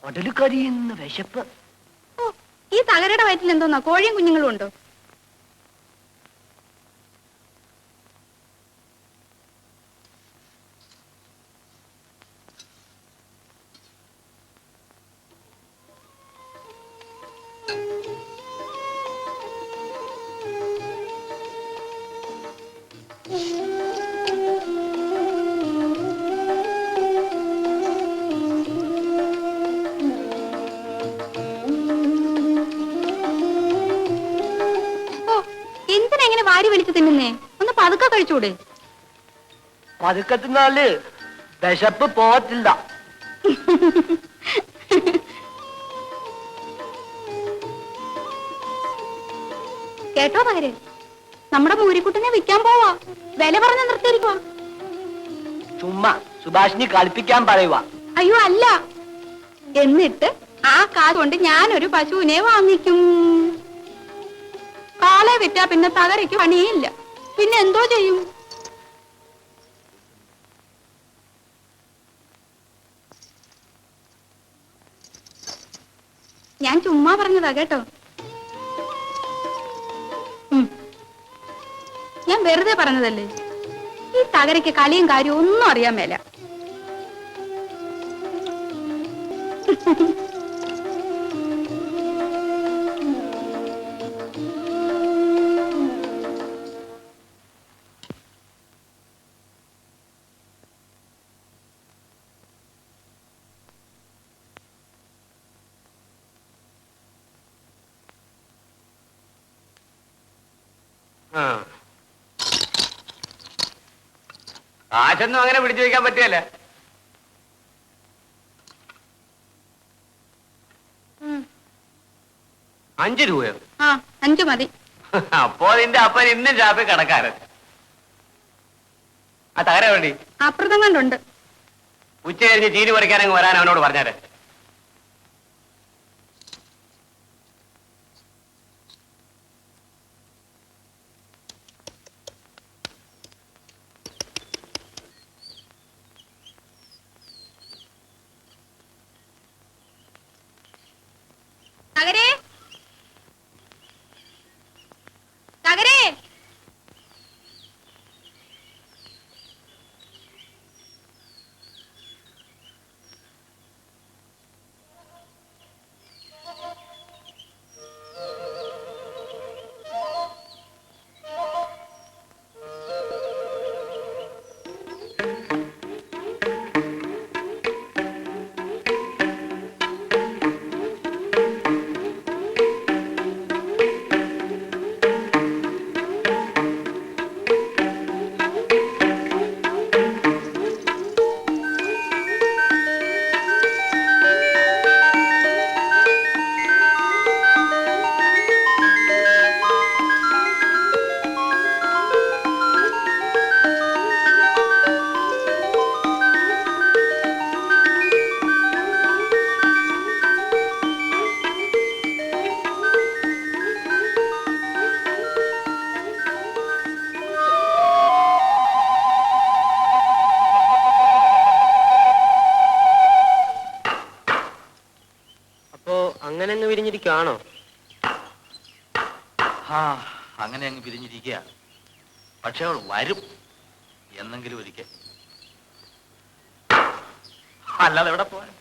കൊടല് കരിയുന്ന വിശപ്പ്. ഈ തകരയുടെ വയറ്റിൽ എന്തോന്നാ കോഴിയും കുഞ്ഞുങ്ങളും ഉണ്ടോ? എന്തിനെങ്ങനെ വാരി വലിച്ചു തിന്നുന്നേ? ഒന്ന് പതുക്കെ കഴിച്ചൂടെ? പതുക്കെ തിന്നാല് വിശപ്പ് പോകത്തില്ല. കേട്ടോ പകരെ, നമ്മുടെ മൂരിക്കുട്ടിനെ വിൽക്കാൻ പോവാ. വില പറഞ്ഞ നിർത്തിയിരിക്കുവാ. ചുമ്മാ സുഭാഷിനി കളിപ്പിക്കാൻ പറയുക. അയ്യോ അല്ല. എന്നിട്ട് ആ കാശ് കൊണ്ട് ഞാനൊരു പശുവിനെ വാങ്ങിക്കും. കാളെ വിറ്റാ പിന്നെ തകരയ്ക്ക് പണിയില്ല. പിന്നെ എന്തോ ചെയ്യും? ഞാൻ ചുമ്മാ പറഞ്ഞതാ കേട്ടോ. ഞാൻ വെറുതെ പറഞ്ഞതല്ലേ. ഈ തകരയ്ക്ക് കളിയും കാര്യവും ഒന്നും അറിയാൻ മേല. കാശൊന്നും അങ്ങനെ പിടിച്ചു വയ്ക്കാൻ പറ്റിയല്ലേ. ₹5? ആ 5 മതി. അപ്പോ നിന്റെ അപ്പൻ ഇന്നും ഷാപ്പിൽ കടക്കാരൻ. ആ തകര വേണ്ടി അപ്പുറത്തും കണ്ടുണ്ട്. ഉച്ച കഴിഞ്ഞ് ചീനി പറിക്കാനങ്ങ് വരാൻ അവനോട് പറഞ്ഞാലേ. തകരേ, തകരേ. അങ്ങനെ അങ്ങ് വിരിഞ്ഞിരിക്കുകയാണോ? അങ്ങനെ അങ്ങ് പിരിഞ്ഞിരിക്കുക. പക്ഷെ അവൾ വരും എന്നെങ്കിലും ഒരിക്കൽ. അല്ലാതെ എവിടെ പോവാൻ?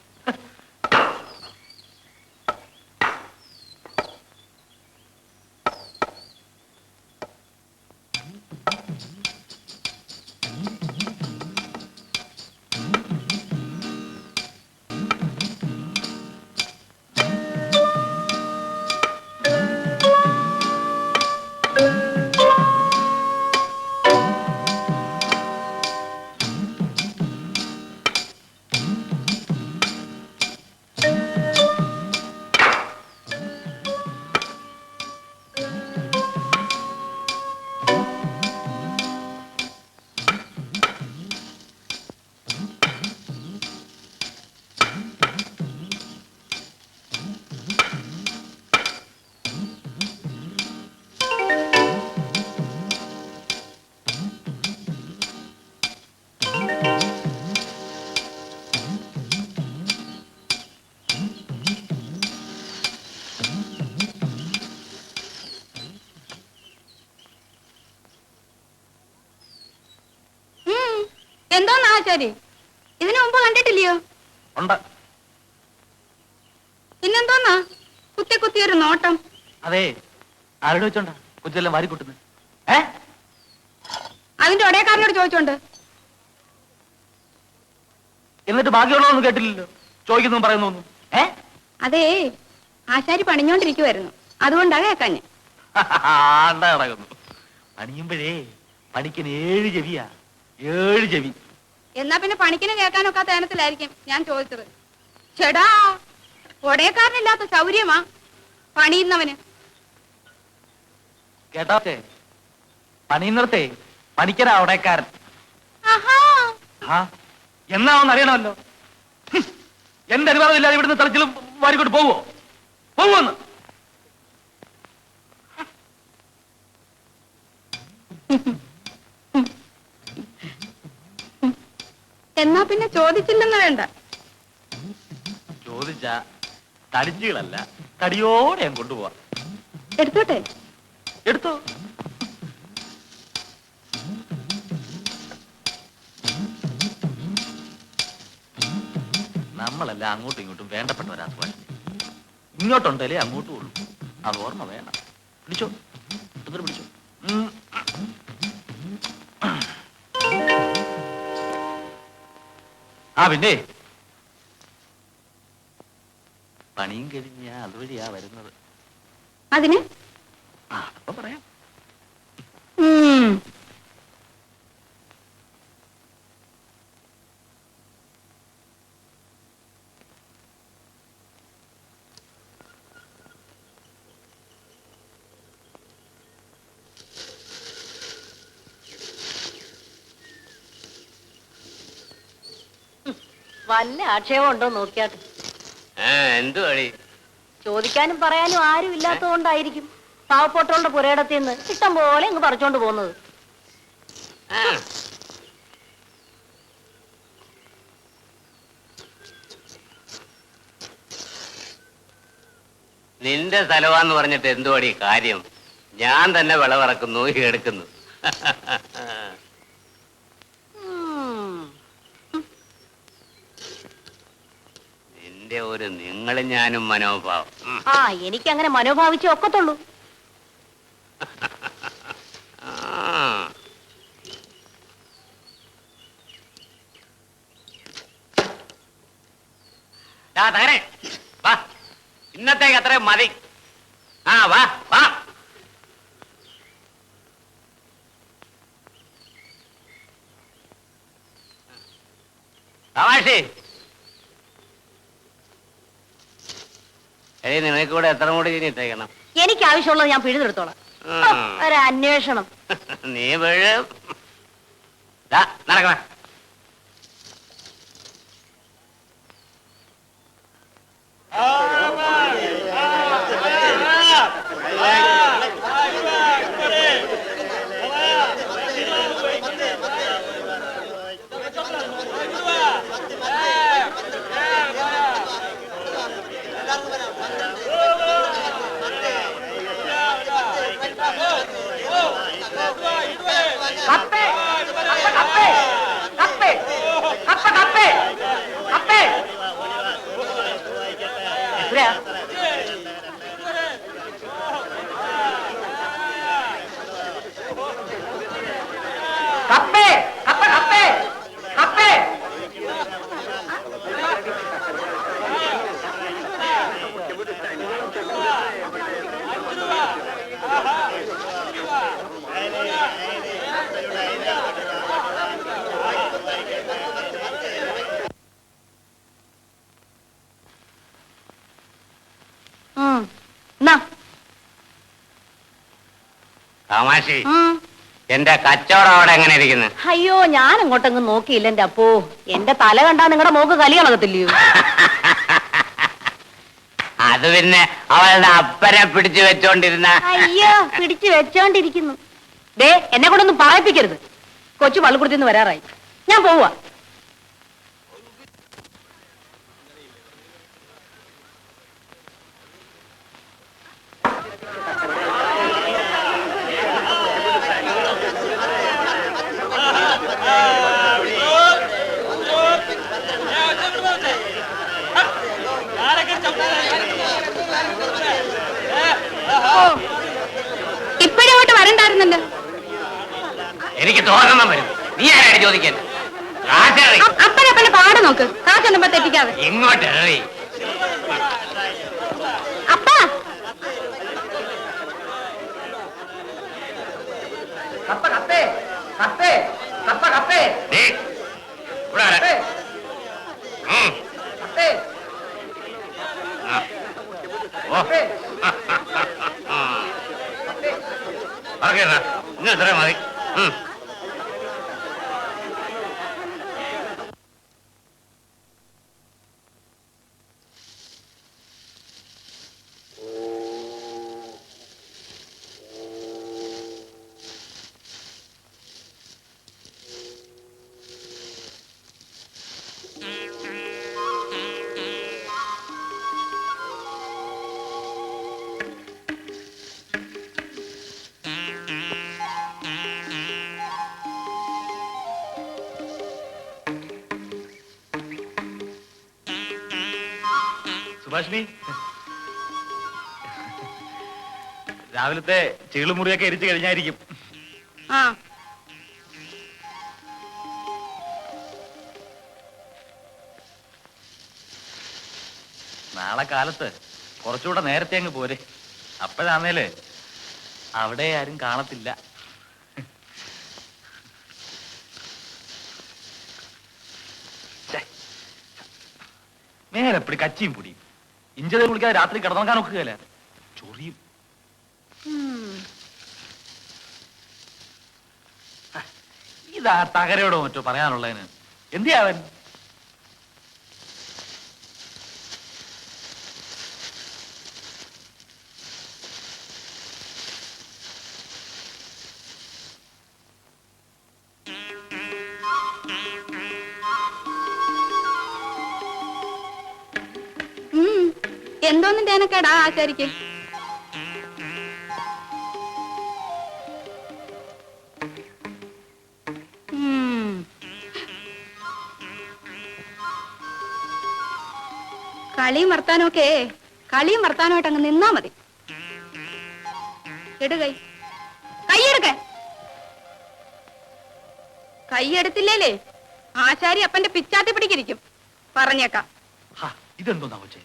ആശാരി? ഇതിനു മുമ്പ് കണ്ടിട്ടില്ലയോ? ഉണ്ട്. പിന്നെന്തോന്നാ കുത്തി കുത്തിയൊരു നോട്ടം? അതെ, ആരോട് വെച്ചോണ്ടാ കൊച്ചെല്ലാം വാരി കൂട്ടുന്നത്? അതിന്റെ ഒടയക്കാരനോട് ചോദിച്ചോണ്ട്. എന്നിട്ട് ബാക്കിയുള്ളതൊന്നും കേട്ടില്ലല്ലോ, ചോദിക്കുന്നു പറയുന്നു. അതേ, ആശാരി പണിഞ്ഞോണ്ടിരിക്കുവായിരുന്നു, അതുകൊണ്ടാ കേക്കാഞ്ഞ്. നടക്കുന്നു. പണിയുമ്പോഴേ പണിക്കന് 7 ചെവിയാ, 7 ചെവി. എന്നാ പിന്നെ പണിക്കിന് കേൾക്കാനൊക്കെ തേനത്തിലായിരിക്കും ഞാൻ ചോദിച്ചത്. ചേടാ, ഒടയക്കാരനില്ലാത്ത ശൗര്യമാ പണിയുന്നവന്. കേട്ടാത്തെ, പണിയുന്നിടത്തെ പണിക്കനാ ഉടയക്കാരൻ. എന്നാവെന്ന് അറിയണമല്ലോ. എന്റെ അനുവാദമില്ലാതെ ഇവിടുന്ന് തലച്ചിലും വാരിക്കൊണ്ട് പോവോ? പോവോന്ന്? എന്നാ പിന്നെ ചോദിച്ചില്ലെന്ന് വേണ്ട. ചോദിച്ച തടിച്ചുകളല്ല, തടിയോടെ ഞാൻ കൊണ്ടുപോവാ. എടുത്തോട്ടെ? എടുത്തോ. നമ്മളെല്ലാം അങ്ങോട്ടും ഇങ്ങോട്ടും വേണ്ടപ്പെട്ടവരാ സുഭാഷ്. ഇങ്ങോട്ടുണ്ടല്ലേ അങ്ങോട്ടും ഉള്ളൂ, അത് ഓർമ്മ വേണം. പിടിച്ചോ, എന്നിട്ട് പിടിച്ചോ. ആ പിന്നെ പണിയും കഴിഞ്ഞ അതുവഴിയാ വരുന്നത്. അതിന് അപ്പൊ പറയാം. വല്ല ആക്ഷേപം ഉണ്ടോ നോക്കിയാട്ടെ. എന്തു വഴി? ചോദിക്കാനും പറയാനും ആരും ഇല്ലാത്തതുകൊണ്ടായിരിക്കും പാവപ്പെട്ടോളുടെ പുരയിടത്തിൽ നിന്ന് ഇഷ്ടം പോലെ ഇങ്ങ് പറിച്ചോണ്ട് പോകുന്നത്. നിന്റെ സ്ഥലമാന്ന് പറഞ്ഞിട്ട് എന്തു വഴി കാര്യം? ഞാൻ തന്നെ വിളവിറക്കുന്നു, എടുക്കുന്നു. നിന്റെ ഒരു നിങ്ങളും ഞാനും മനോഭാവം. ആ, എനിക്കങ്ങനെ മനോഭാവിച്ചേ ഒക്കത്തുള്ളൂ. തകരെ വാ, ഇന്നത്തേക്ക് അത്രയും മതി. ആ വാ വാ. തമാശേ, നിനക്ക് കൂടെ എത്ര കൂടി ഇട്ടേക്കണം? എനിക്ക് ആവശ്യമുള്ളത് ഞാൻ പിഴുതെടുത്തോളാം. ഒരു അന്വേഷണം. നീ വീഴും. നടക്കണ. തമാശി, എന്റെ കച്ചവടം അവിടെ എങ്ങനെ ഇരിക്കുന്നു? അയ്യോ, ഞാൻ അങ്ങോട്ടെങ്ങും നോക്കിയില്ല എന്റെ അപ്പോ. എന്റെ തല കണ്ടാ നിങ്ങളുടെ മോക്ക് കലി കളകത്തില്ലയോ? അത് പിന്നെ അവളുടെ അപ്പനെ പിടിച്ചു വെച്ചോണ്ടിരുന്ന. അയ്യോ, പിടിച്ചു വെച്ചോണ്ടിരിക്കുന്നു. ദേ, എന്നെ കൊണ്ടൊന്നും പറയിപ്പിക്കരുത്. കൊച്ചു പള്ളിക്കുടത്തിന്ന് വരാറായി, ഞാൻ പോവാ. ഇപ്പഴോട്ട് വരണ്ടായിരുന്നല്ലോ. എനിക്ക് തോന്നണം വരും. നീ ആരാണ് ചോദിക്കാൻ? കാശറി അപ്പനെ പാട് നോക്ക്, കാശൊന്നും തെറ്റിക്കാതെ. ഇങ്ങോട്ട് എറി. അപ്പ കപ്പ കപ്പേ കപ്പേ കപ്പ കപ്പേ ദേ, ഇവിടെ വരാൻ. കപ്പേ ഉം. കപ്പേ ആ. ഓ. കപ്പേ ഓക്കേ എന്നാ. ഇന്ന് ഇത്രയും മതി. ഉം. സുഭാഷിണി, രാവിലത്തെ ചീളുമുറിയൊക്കെ എരിച്ചു കഴിഞ്ഞായിരിക്കും. ആ നാളെ കാലത്ത് കുറച്ചുകൂടെ നേരത്തെ അങ്ങ് പോരെ. അപ്പോഴാന്നേല് അവിടെ ആരും കാണത്തില്ല. മേലെപ്പടി കച്ചിയും പൊടിയും ഇഞ്ചത കുളിക്കാതെ രാത്രി കിടന്നുറങ്ങാൻ നോക്കുകയല്ല, ചൊറിയും. ഇതാ തകരയോടോ മറ്റോ പറയാനുള്ളതിന് എന്തിയാവൻ? എന്തോന്നും തേനക്കേടാ ആശാരിക്ക്? കളിയും വർത്താനമൊക്കെ കളിയും വർത്താനമായിട്ട് അങ്ങ് നിന്നാ മതി. എടുകൈ കൈയെടുക്ക. കൈയെടുത്തില്ലേലേ ആശാരി അപ്പന്റെ പിച്ചാത്തി പിടിക്കിരിക്കും, പറഞ്ഞേക്കാം. ഇതെന്തോന്നാ കൊച്ചേ?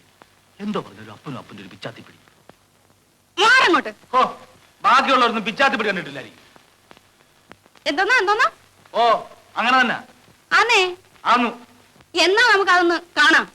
എന്തോ പറഞ്ഞൊരു അപ്പനും അപ്പന്റെ ഒരു പിച്ചാത്തി പിടി. മാറങ്ങോട്ട്. ഓ, ബാക്കിയുള്ളവരൊന്നും പിച്ചാത്തി പിടി കണ്ടിട്ടില്ലായിരിക്കും. എന്തോന്നാ എന്തോന്നാ? ഓ, അങ്ങനെ തന്നെ ആന്നേ. ആന്നു. എന്നാ നമുക്ക് അതൊന്ന് കാണാം.